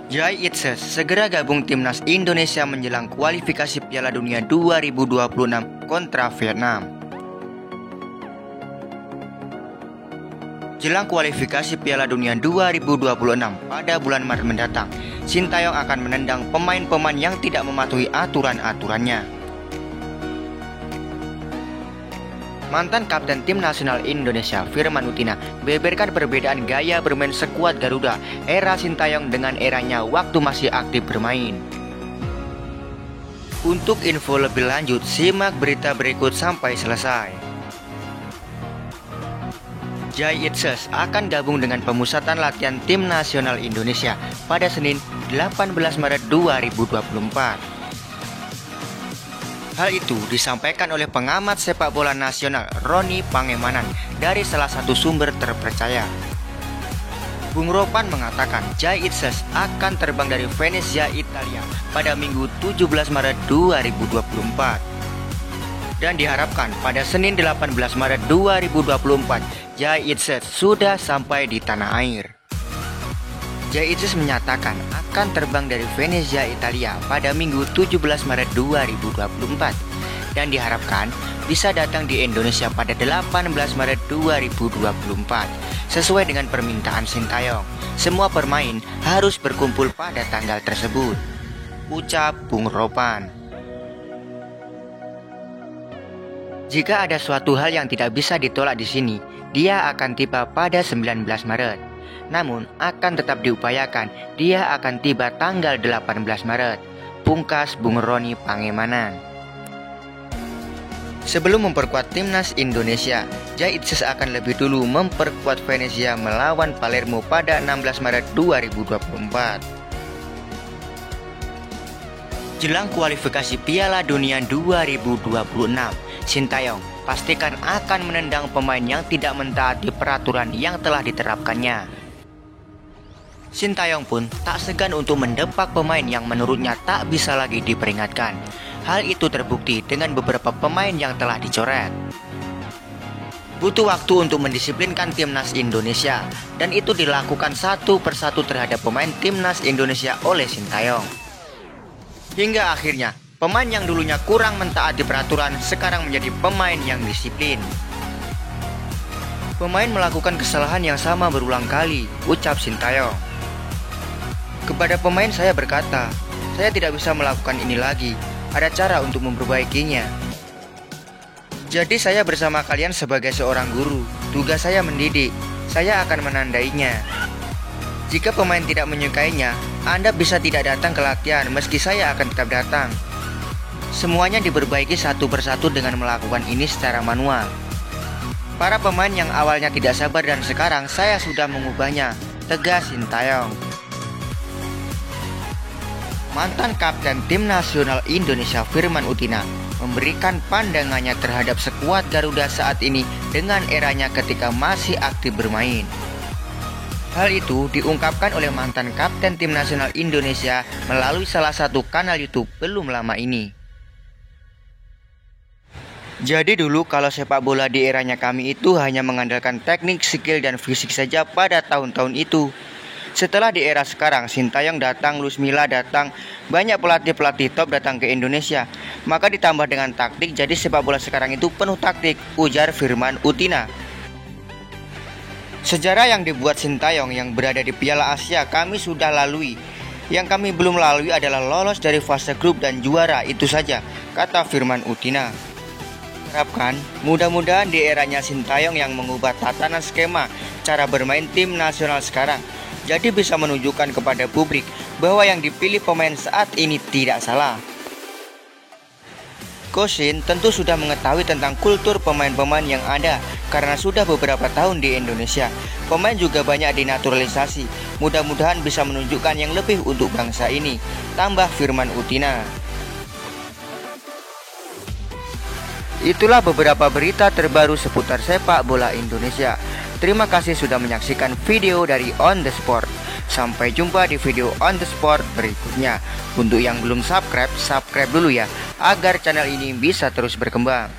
Jai Itses segera gabung timnas Indonesia menjelang kualifikasi Piala Dunia 2026 kontra Vietnam. Jelang kualifikasi Piala Dunia 2026 pada bulan Maret mendatang, Sintayong akan menendang pemain-pemain yang tidak mematuhi aturan-aturannya. Mantan Kapten Tim Nasional Indonesia Firman Utina beberkan perbedaan gaya bermain skuad Garuda era Sintayong dengan eranya waktu masih aktif bermain. Untuk info lebih lanjut, simak berita berikut sampai selesai. Jai Itses akan gabung dengan pemusatan latihan Tim Nasional Indonesia pada Senin 18 Maret 2024. Hal itu disampaikan oleh pengamat sepak bola nasional Roni Pangemanan dari salah satu sumber terpercaya. Bung Ropan mengatakan Jai Itses akan terbang dari Venezia, Italia pada Minggu 17 Maret 2024. Dan diharapkan pada Senin 18 Maret 2024 Jai Itses sudah sampai di tanah air. Jai Itses menyatakan akan terbang dari Venezia, Italia pada Minggu 17 Maret 2024 dan diharapkan bisa datang di Indonesia pada 18 Maret 2024 sesuai dengan permintaan Sintayong. Semua pemain harus berkumpul pada tanggal tersebut, ucap Bung Ropan. Jika ada suatu hal yang tidak bisa ditolak di sini, dia akan tiba pada 19 Maret. Namun akan tetap diupayakan dia akan tiba tanggal 18 Maret, pungkas Bung Roni Pangemanan. Sebelum memperkuat timnas Indonesia, Jai Itses akan lebih dulu memperkuat Venezia melawan Palermo pada 16 Maret 2024. Jelang kualifikasi Piala Dunia 2026, Sintayong pastikan akan menendang pemain yang tidak mentaati peraturan yang telah diterapkannya. Sintayong pun tak segan untuk mendepak pemain yang menurutnya tak bisa lagi diperingatkan. Hal itu terbukti dengan beberapa pemain yang telah dicoret. Butuh waktu untuk mendisiplinkan timnas Indonesia, dan itu dilakukan satu persatu terhadap pemain timnas Indonesia oleh Sintayong. Hingga akhirnya, pemain yang dulunya kurang mentaati peraturan sekarang menjadi pemain yang disiplin. Pemain melakukan kesalahan yang sama berulang kali, ucap Sintayong. Kepada pemain saya berkata, saya tidak bisa melakukan ini lagi, ada cara untuk memperbaikinya. Jadi saya bersama kalian sebagai seorang guru, tugas saya mendidik, saya akan menandainya. Jika pemain tidak menyukainya, Anda bisa tidak datang ke latihan meski saya akan tetap datang. Semuanya diperbaiki satu persatu dengan melakukan ini secara manual. Para pemain yang awalnya tidak sabar dan sekarang saya sudah mengubahnya, tegas Sintayong. Mantan Kapten Tim Nasional Indonesia Firman Utina memberikan pandangannya terhadap skuad Garuda saat ini dengan eranya ketika masih aktif bermain. Hal itu diungkapkan oleh mantan Kapten Tim Nasional Indonesia melalui salah satu kanal YouTube belum lama ini. Jadi dulu kalau sepak bola di eranya kami itu hanya mengandalkan teknik, skill, dan fisik saja pada tahun-tahun itu. Setelah di era sekarang, Sintayong datang, Luis Milla datang, banyak pelatih-pelatih top datang ke Indonesia. Maka ditambah dengan taktik, jadi sepak bola sekarang itu penuh taktik, ujar Firman Utina. Sejarah yang dibuat Sintayong yang berada di Piala Asia kami sudah lalui. Yang kami belum lalui adalah lolos dari fase grup dan juara, itu saja, kata Firman Utina. Harapkan mudah-mudahan di eranya Sintayong yang mengubah tatanan skema cara bermain tim nasional sekarang, jadi bisa menunjukkan kepada publik bahwa yang dipilih pemain saat ini tidak salah. Coach Shin tentu sudah mengetahui tentang kultur pemain-pemain yang ada karena sudah beberapa tahun di Indonesia. Pemain juga banyak dinaturalisasi. Mudah-mudahan bisa menunjukkan yang lebih untuk bangsa ini, tambah Firman Utina. Itulah beberapa berita terbaru seputar sepak bola Indonesia. Terima kasih sudah menyaksikan video dari On The Sport. Sampai jumpa di video On The Sport berikutnya. Untuk yang belum subscribe, subscribe dulu ya, agar channel ini bisa terus berkembang.